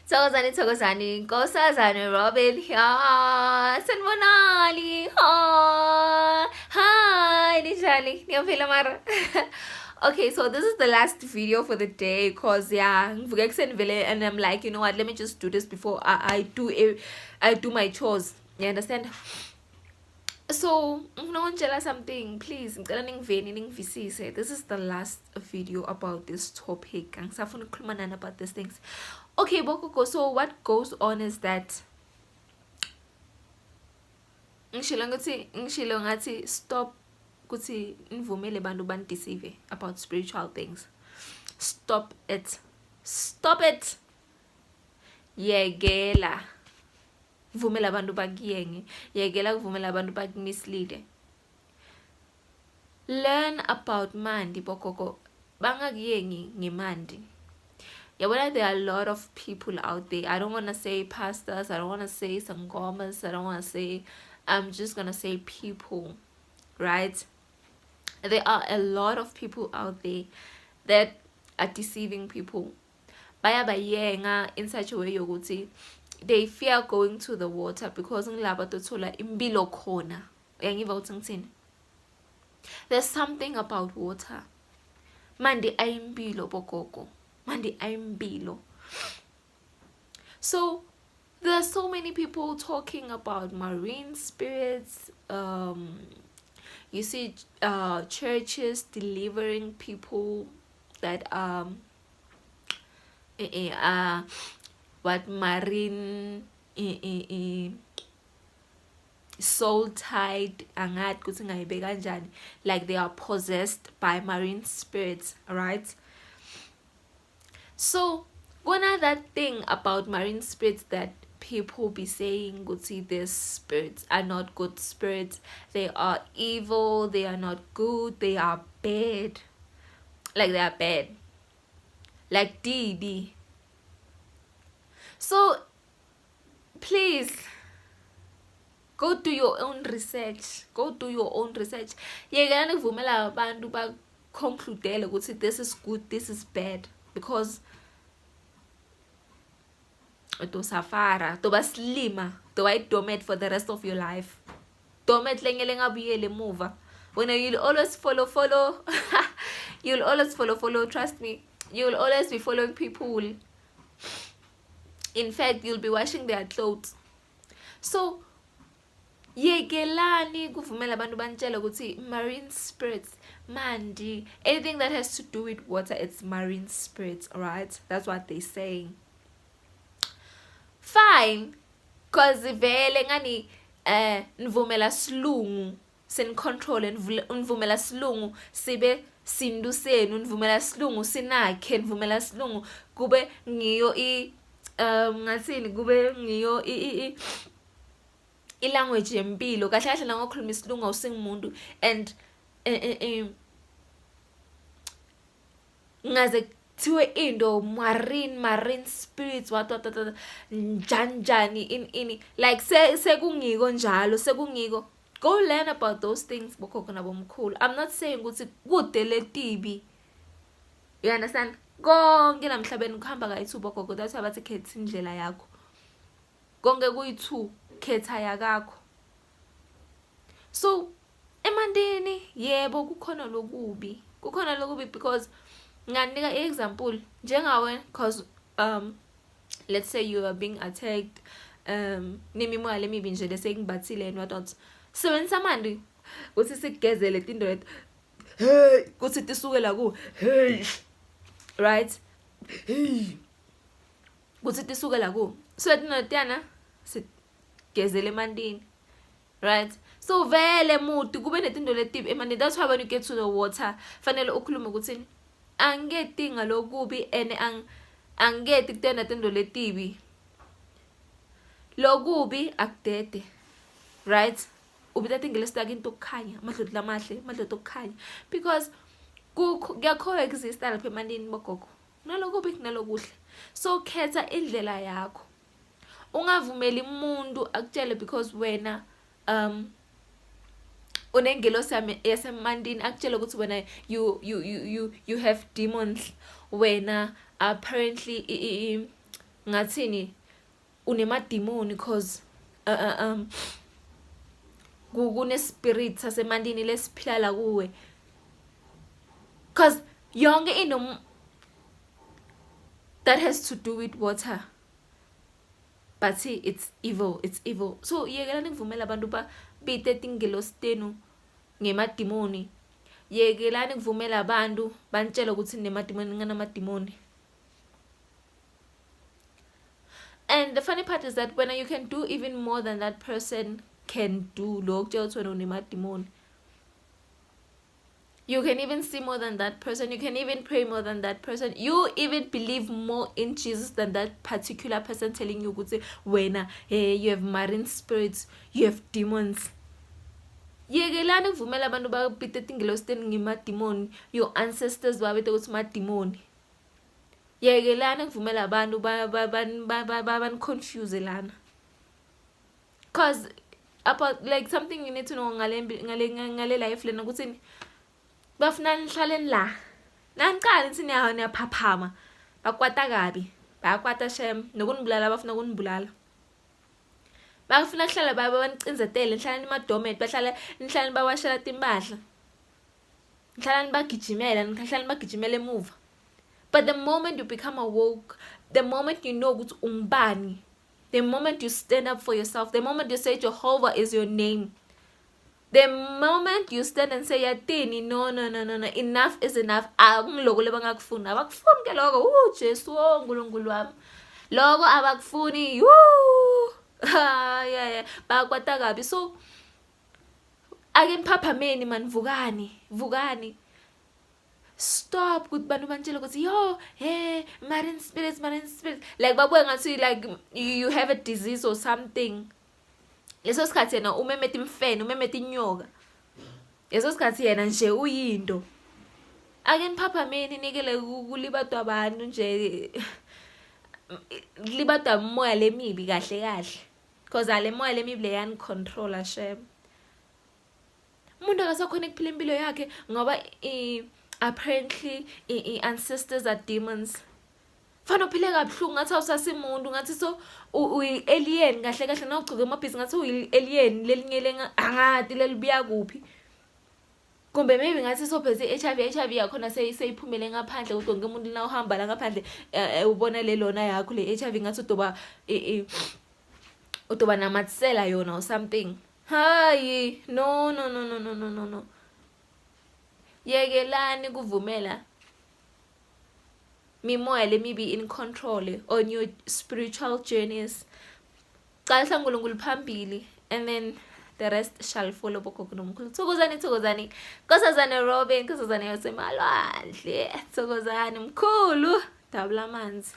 Thokozani, Nkosazane, Robin here. Sanmonali. Hi, Nijali. Niyaphila mara. Okay, so this is the last video for the day because yeah, and I'm like, you know what, let me just do this before I do my chores. You understand? So ngicela something, please. This is the last video about this topic. Angisafuna ukukhuluma nani about these things. Okay, Bokoko, so what goes on is that ngishilo ngathi stop kuthi nivumele bantu bandeceive about spiritual things. Stop it. Stop it. Yekela. Vumela abantu bakuyenge. Yekela kuvumela abantu bakumislead. Learn about mandi, Bokoko. Bangakuyengi ngemandi. Yeah, well, there are a lot of people out there. I don't want to say pastors. I don't want to say sangomas. I don't want to say... I'm just going to say people, right? There are a lot of people out there that are deceiving people. Baya bayenga in such a way yokuthi they fear going to the water because ngilaba tothola impilo khona. Uyangiva ukuthi ngithini? There's something about water. Mandi ayimpilo Bokoko. Mandi ayimpilo. So there are so many people talking about marine spirits. You see churches delivering people that what marine soul tied angat kuthi ngayibe kanjani, like they are possessed by marine spirits, right? So one other thing about marine spirits that people be saying, see, these spirits are not good spirits, they are evil, they are not good, they are bad, like they are bad, like DD. So please go do your own research. Go do your own research. Yekela nivumela abantu ba concludele ukuthi this is good, this is bad, because to safara, to baslima, to white domet for the rest of your life. Domet lengelenga buyele move. When you'll always follow, you'll always follow, trust me. You'll always be following people. In fact, you'll be washing their clothes. So yekelani kuvumela abantu bantshela ukuthi marine spirits mandi, anything that has to do with water, it's marine spirits, alright? That's what they're saying. Fine, cause vele ngani nvumela silungu sencontrol, nvumela silungu sibe sindu senu, nvumela silungu sinakhe, nvumela silungu kube ngiyo ngathini, kube ngiyo language yempilo kahle kahle la ngokhuluma isilungu awusingumuntu. And ngaze kuthiwe into marine spirits what njani in like sekungiko njalo, sekungiko. Go learn about those things bokhokho nabomkhulu. I'm not saying ukuthi kude letibi, you understand? Konke namhlabeni kuhamba kayi-2 bokhokho, that's why bathi khetha indlela yakho. Konke kuyi-2, khetha yakakho. So emandini yebo kukhona lokubi because nganika example njengawe, cause let's say you are being attacked, nemimoya lemibi nje lesengibathile and whatnot, sebenzisa mandi kuthi sigezele tinto lethu, hey kuthi tisuke la ku, hey, right, hey kuthi tisuke la ku, so tinotiyana sigezele emandini, right? So vele muti kube netinto letibi emandini. That's why when you get to the water fanele ukhulume ukuthi angeti ngalokubi ene angeti kutena tinto letibi, lokubi akudede, right? Ubithathe ngelesitaki into okukhanya, amadlozi lamahle, amadlozi okukhanya, because kuya-coexist lapha emandini bogogo, nalokubi kunalokuhle. So khetha indlela yakho, ungavumeli umuntu akutshele because wena unengelosi yasemandini akutshela ukuthi wena you have demons, wena apparently ngathini unemadimoni cause kune spirit sasemandini lesiphila la kuwe, cause yonke into that has to do with water, but see, it's evil. So yekelani kuvumela abantu bite tingelosi tenu ngemadimoni. Yekelani kuvumela abantu bantshela ukuthi nemadimoni nganamadimoni. And the funny part is that when you can do even more than that person can do, you can even see more than that person, you can even pray more than that person, you even believe more in Jesus than that particular person telling you wena you have marine spirits, you have demons. Yekelani kuvumela abantu bapite tingelosi tenu ngemadimoni, your ancestors babete ukuthi madimoni. Yekelani kuvumela abantu ban confuse lana, cause about like something you need to know ngale life lena ukuthi bafuna nihlale la nanqala nithi niyaphaphama bakwata kabi bayakwata shem nokunibulala bafuna ukunibulala, bafuna kuhlala babancinzetele nihlala nimadomet, nihlala bawashela timpahla, nihlala nibagijimela emuva. But the moment you become awoke, the moment you know ukuthi ungubani, the moment you stand up for yourself, the moment you say Jehovah is your name, the moment you stand and say yatini, no, enough is enough, angiloko lebangakufuni, abakufuni ke lokho, Jesu uNkulunkulu wami, lokho abakufuni, yeah, bakwata kabi. So ake niphaphameni man, vukani. Stop with bantu bantshela ukuthi yo marine spirits, like babuye ngathi like you have a disease or something. Leso sikhathi yena umemeta imfene, umemeta inyoka, leso sikhathi yena nje uyinto. Ake niphaphameni nikele kulibadwa abantu nje, libadwa moya lemibi kahle, cause ale moya lemibi le yani control shem. Umuntu akasakhona ukuphila impilo yakhe ngoba apparently ancestors are demons. Fana uphile kabuhlungu ngathi awusasimuntu, ngathi so uyi-alien kahle nawugcoke amabhizi ngathi uyi-alien lelinye angati lelibuya kuphi. Kumbe maybe ngathi so pheze HIV yakhona seyiphumele ngaphandle, kodwa wonke umuntu na uhamba la ngaphandle ubona lelona yakho le HIV ngathi utoba namathisela yona or something. Hayi, no. Yekelani kuvumela mimoya lemibi in control on your spiritual journeys. Qalisa uNkulunkulu phambili, and then the rest shall follow. Thokozani Nkosazane Robin, Nkosazane yasemalwandle, thokozani mkhulu dabula amanzi.